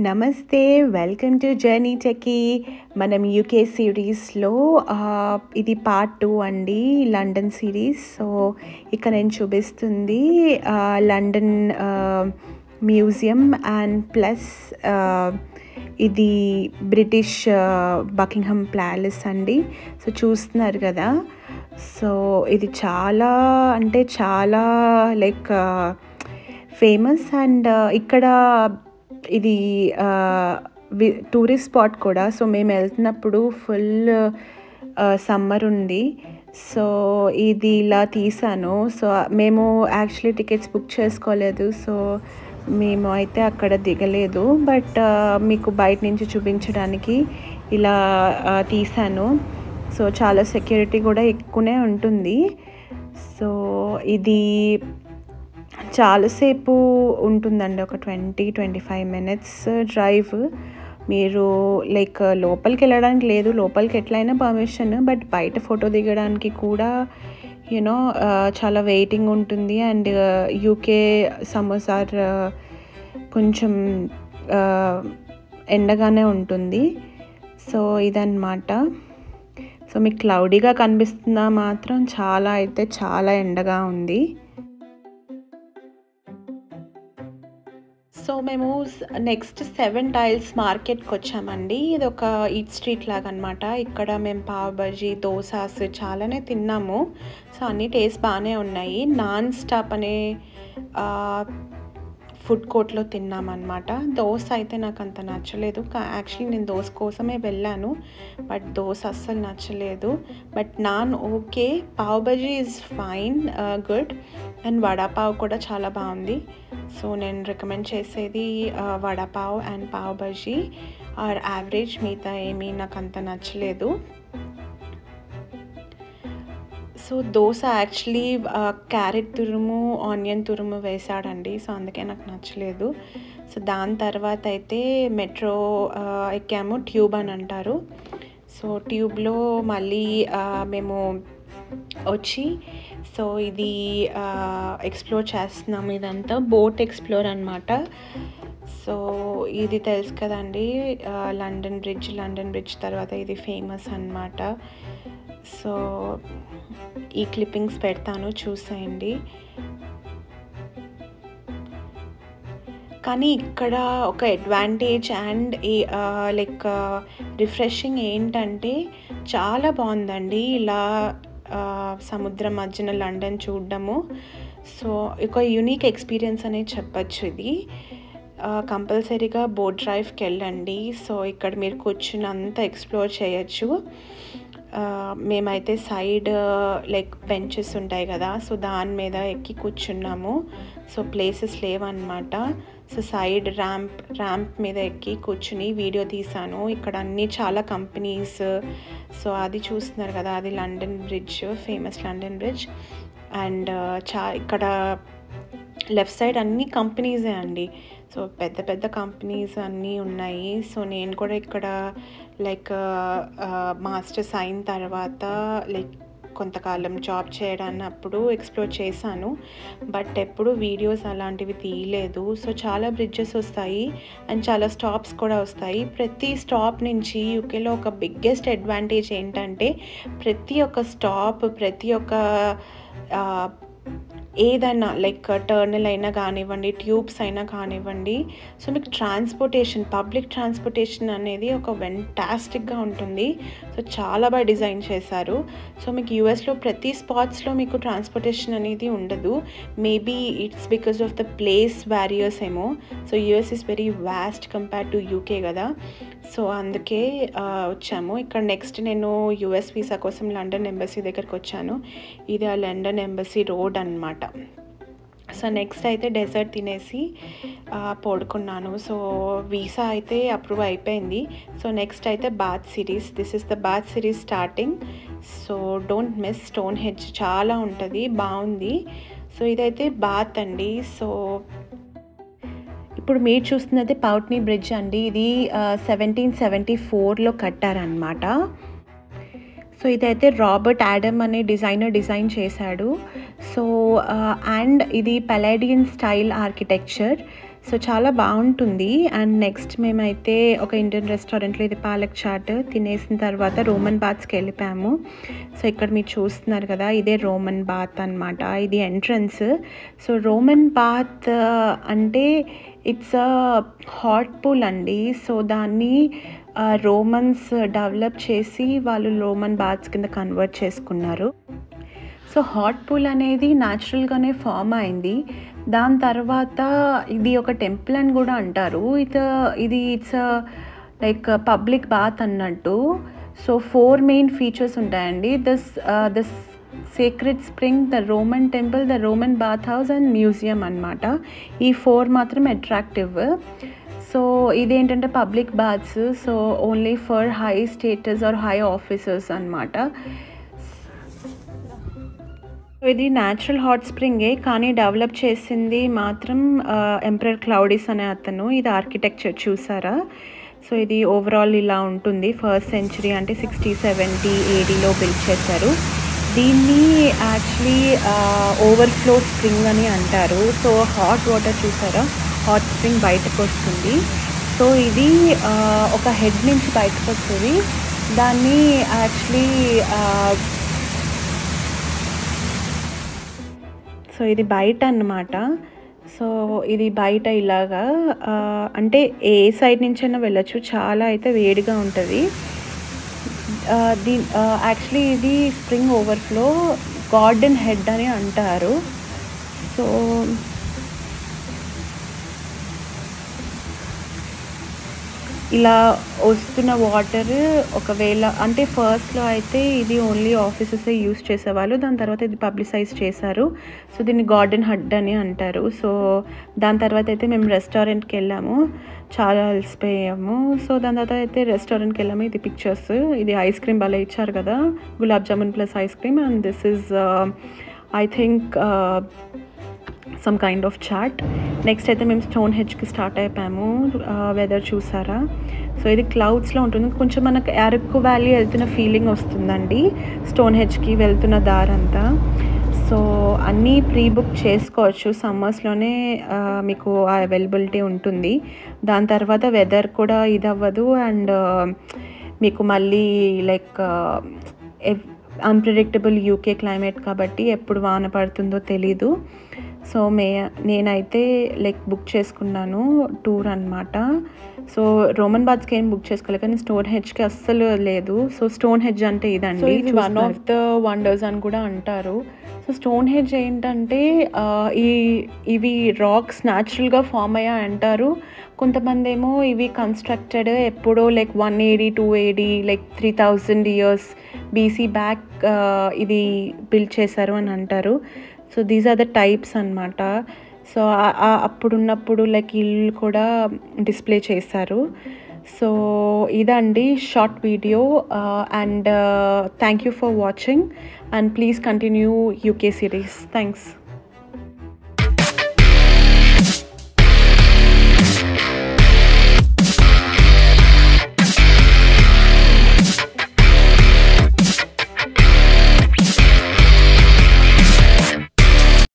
నమస్తే, welcome to journey techie. మనం UK సిరీస్లో ఇది పార్ట్ 2 అండి, లండన్ సిరీస్. సో ఇక్కడ నేను చూపిస్తుంది లండన్ మ్యూజియం అండ్ ప్లస్ ఇది బ్రిటిష్ బకింగ్హామ్ ప్యాలెస్ అండి. సో చూస్తున్నారు కదా. సో ఇది చాలా అంటే చాలా లైక్ ఫేమస్ అండ్ ఇక్కడ ఇది టూరిస్ట్ స్పాట్ కూడా. సో మేము వెళ్తున్నప్పుడు ఫుల్ సమ్మర్ ఉంది. సో ఇది ఇలా తీసాను. సో మేము యాక్చువల్లీ టికెట్స్ బుక్ చేసుకోలేదు. సో మేము అయితే అక్కడ దిగలేదు, బట్ మీకు బయట నుంచి చూపించడానికి ఇలా తీసాను. సో చాలా సెక్యూరిటీ కూడా ఎక్కువనే ఉంటుంది. సో ఇది చాలాసేపు ఉంటుందండి, ఒక 20-25 minutes డ్రైవ్. మీరు లైక్ లోపలికి వెళ్ళడానికి లేదు, లోపలికి ఎట్లయినా పర్మిషన్, బట్ బయట ఫోటో దిగడానికి కూడా యూనో చాలా వెయిటింగ్ ఉంటుంది. అండ్ యూకే సమ్మర్స్ ఆర్ కొంచెం ఎండగానే ఉంటుంది. సో ఇదన్నమాట. సో మీకు క్లౌడీగా కనిపిస్తుందా, మాత్రం చాలా అయితే చాలా ఎండగా ఉంది. సో మేము నెక్స్ట్ 7 Tiles మార్కెట్కి వచ్చామండి. ఇది ఒక ఈట్ స్ట్రీట్ లాగా అనమాట. ఇక్కడ మేము పావ్ బజీ, దోసాస్ చాలానే తిన్నాము. సో అన్ని టేస్ట్ బాగానే ఉన్నాయి. నాన్ స్టాప్ అనే ఫుడ్ కోర్ట్లో తిన్నామన్నమాట. దోశ అయితే నాకు అంత నచ్చలేదు. యాక్చువల్లీ నేను దోశ కోసమే వెళ్ళాను, బట్ దోశ అస్సలు నచ్చలేదు. But naan okay, pav bhaji is fine, good. And vada pav కూడా చాలా బాగుంది. సో నేను రికమెండ్ చేసేది vada pav and pav bhaji are average. మిగతా ఏమీ నాకు అంత నచ్చలేదు. సో దోశ యాక్చువల్లీ క్యారెట్ తురుము, ఆనియన్ తురుము వేసాడండి. సో అందుకే నాకు నచ్చలేదు. సో దాని తర్వాత అయితే మెట్రో ఎక్కాము, ట్యూబ్ అని అంటారు. సో ట్యూబ్లో మళ్ళీ మేము వచ్చి సో ఇది ఎక్స్ప్లోర్ చేస్తున్నాము. ఇదంతా బోట్ ఎక్స్ప్లోర్ అనమాట. సో ఇది తెలుసు కదండి, లండన్ బ్రిడ్జ్ తర్వాత ఇది ఫేమస్ అన్నమాట. సో ఈ క్లిప్పింగ్స్ పెడతాను, చూసేయండి. కానీ ఇక్కడ ఒక అడ్వాంటేజ్ అండ్ లైక్ రిఫ్రెషింగ్ ఏంటంటే చాలా బాగుందండి ఇలా సముద్రం మధ్యన లండన్ చూడడము. సో ఒక యూనిక్ ఎక్స్పీరియన్స్ అనేది చెప్పచ్చు ఇది. కంపల్సరీగా బోట్ డ్రైవ్కి వెళ్ళండి. సో ఇక్కడ మీరు కూర్చుని అంతా ఎక్స్ప్లోర్ చేయొచ్చు. మేమైతే సైడ్ లైక్ బెంచెస్ ఉంటాయి కదా, సో దాని మీద ఎక్కి కూర్చున్నాము. సో ప్లేసెస్ లేవన్నమాట. సో సైడ్ ర్యాంప్ మీద ఎక్కి కూర్చుని వీడియో తీసాను. ఇక్కడ అన్నీ చాలా కంపెనీస్. సో అది చూస్తున్నారు కదా, అది London bridge, famous London bridge. And ఇక్కడ లెఫ్ట్ సైడ్ అన్ని కంపెనీసే అండి. సో పెద్ద పెద్ద కంపెనీస్ అన్నీ ఉన్నాయి. సో నేను కూడా ఇక్కడ లైక్ మాస్టర్స్ అయిన తర్వాత లైక్ కొంతకాలం జాబ్ చేయడాన్నప్పుడు ఎక్స్ప్లోర్ చేశాను, బట్ ఎప్పుడు వీడియోస్ అలాంటివి తీయలేదు. సో చాలా బ్రిడ్జెస్ వస్తాయి అండ్ చాలా స్టాప్స్ కూడా వస్తాయి. ప్రతి స్టాప్ నుంచి యూకేలో ఒక బిగ్గెస్ట్ అడ్వాంటేజ్ ఏంటంటే ప్రతి ఒక్క స్టాప్, ప్రతి ఒక్క ఏదైనా లైక్ టర్నల్ అయినా కానివ్వండి, ట్యూబ్స్ అయినా కానివ్వండి, సో మీకు పబ్లిక్ ట్రాన్స్పోర్టేషన్ అనేది ఒక ఫెంటాస్టిక్గా ఉంటుంది. సో చాలా బాగా డిజైన్ చేశారు. సో మీకు యూఎస్లో ప్రతి స్పాట్స్లో మీకు ట్రాన్స్పోర్టేషన్ అనేది ఉండదు. Maybe it's because of the place barriers ఏమో. So US is very vast compared to UK కదా. సో అందుకే వచ్చాము. ఇక్కడ నెక్స్ట్ నేను యూఎస్ వీసా కోసం లండన్ ఎంబసీ దగ్గరికి వచ్చాను. ఇది ఆ లండన్ ఎంబసీ రోడ్ అన్నమాట. సో నెక్స్ట్ అయితే డెజర్ట్ తినేసి పడుకున్నాను. సో వీసా అయితే అప్రూవ్ అయిపోయింది. సో నెక్స్ట్ అయితే Bath series. This is the Bath series starting. So don't miss. Stonehenge చాలా ఉంటుంది, బాగుంది. సో ఇదైతే బాత్ అండి. సో ఇప్పుడు మీరు చూస్తున్నది పౌట్నీ బ్రిడ్జ్ అండి. ఇది 1774లో కట్టారనమాట. సో ఇదైతే రాబర్ట్ యాడమ్ అనే డిజైన్ చేశాడు. సో అండ్ ఇది పలాడియన్ స్టైల్ ఆర్కిటెక్చర్. సో చాలా బాగుంటుంది. అండ్ నెక్స్ట్ మేమైతే ఒక ఇండియన్ రెస్టారెంట్లో ఇది పాలక్ చాట్ తినేసిన తర్వాత రోమన్ బాత్స్కి వెళ్ళిపోయాము. సో ఇక్కడ మీరు చూస్తున్నారు కదా, ఇదే రోమన్ బాత్ అనమాట. ఇది ఎంట్రన్స్. సో రోమన్ బాత్ అంటే ఇట్స్ అ హాట్ పూల్ అండి. సో దాన్ని రోమన్స్ డెవలప్ చేసి వాళ్ళు రోమన్ బాత్స్ కింద కన్వర్ట్ చేసుకున్నారు. సో హాట్ పూల్ అనేది న్యాచురల్గానే ఫామ్ అయింది. దాని తర్వాత ఇది ఒక టెంపుల్ అని కూడా అంటారు. ఇది ఇట్స్ లైక్ పబ్లిక్ బాత్ అన్నట్టు. సో 4 మెయిన్ ఫీచర్స్ ఉంటాయండి. This sacred spring, the Roman temple, the Roman bath house and museum అనమాట. ఈ 4 మాత్రం అట్రాక్టివ్. సో ఇదేంటంటే public baths, so only for high status or high officers అనమాట. ఇది natural hot స్ప్రింగే, కానీ develop చేసింది మాత్రం ఎంపరర్ క్లౌడిస్ అనే అతను. ఇది ఆర్కిటెక్చర్ చూసారా. సో ఇది ఓవరాల్ ఇలా ఉంటుంది. 1st century అంటే 60-70 ADలో బిల్డ్ చేశారు. దీన్ని యాక్చువల్లీ ఓవర్ఫ్లో స్ప్రింగ్ అని అంటారు. సో హాట్ వాటర్ చూసారా, హాట్ స్ప్రింగ్ బయటకు వస్తుంది. సో ఇది ఒక హెడ్ నుంచి బయటకు వస్తుంది. దాన్ని యాక్చువల్లీ సో ఇది బయట అన్నమాట. సో ఇది బయట ఇలాగా అంటే ఏ సైడ్ నుంచైనా వెళ్ళచ్చు. చాలా అయితే వేడిగా ఉంటుంది. యాక్చువల్లీ ఇది స్ప్రింగ్ ఓవర్ఫ్లో గార్డెన్ హెడ్ అని అంటారు. సో ఇలా వస్తున్న వాటర్ ఒకవేళ అంటే ఫస్ట్లో అయితే ఇది ఓన్లీ ఆఫీసెసే యూస్ చేసేవాళ్ళు. దాని తర్వాత ఇది పబ్లిసైజ్ చేశారు. సో దీన్ని గార్డెన్ హడ్ అని అంటారు. సో దాని తర్వాత అయితే మేము రెస్టారెంట్కి వెళ్ళాము. చాలా అలసిపోయాము. సో దాని తర్వాత అయితే రెస్టారెంట్కి వెళ్ళాము. ఇది పిక్చర్స్. ఇది ఐస్ క్రీమ్ భలే ఇచ్చారు కదా, gulab jamun plus ice cream. And this is I think some kind of chaat. Next అయితే మేము స్టోన్ హెడ్జ్కి స్టార్ట్ అయిపోయాము. వెదర్ చూసారా. సో ఇది క్లౌడ్స్లో ఉంటుంది. కొంచెం మనకు అరకు వ్యాలీ వెళ్తున్న ఫీలింగ్ వస్తుందండి స్టోన్ హెడ్జ్కి వెళ్తున్న దారంతా. సో అన్నీ ప్రీ బుక్ చేసుకోవచ్చు. సమ్మర్స్లోనే మీకు ఆ అవైలబిలిటీ ఉంటుంది. దాని తర్వాత వెదర్ కూడా ఇది అవ్వదు. అండ్ మీకు మళ్ళీ లైక్ అన్ప్రెడిక్టబుల్ యూకే క్లైమేట్ కాబట్టి ఎప్పుడు వాన పడుతుందో తెలీదు. సో నేనైతే లైక్ బుక్ చేసుకున్నాను టూర్ అనమాట. సో రోమన్ బాత్స్కి ఏం బుక్ చేసుకోలేదు, కానీ స్టోన్ హెడ్జ్కి అస్సలు లేదు. సో స్టోన్ హెడ్జ్ అంటే ఇదండి. ఇది వన్ ఆఫ్ ద వండర్స్ అని కూడా అంటారు. సో స్టోన్ హెడ్జ్ ఏంటంటే ఇవి రాక్స్ న్యాచురల్గా ఫామ్ అయ్యా అంటారు. కొంతమంది ఏమో ఇవి కన్స్ట్రక్టెడ్ ఎప్పుడో like 180, 280 like 3000 years BC back ఇది బిల్డ్ చేశారు అని అంటారు. So these are the types అనమాట. సో అప్పుడున్నప్పుడు లైక్ ఇల్లు కూడా డిస్ప్లే చేశారు. సో ఇదండి short video. And thank you for watching and please continue UK series. Thanks.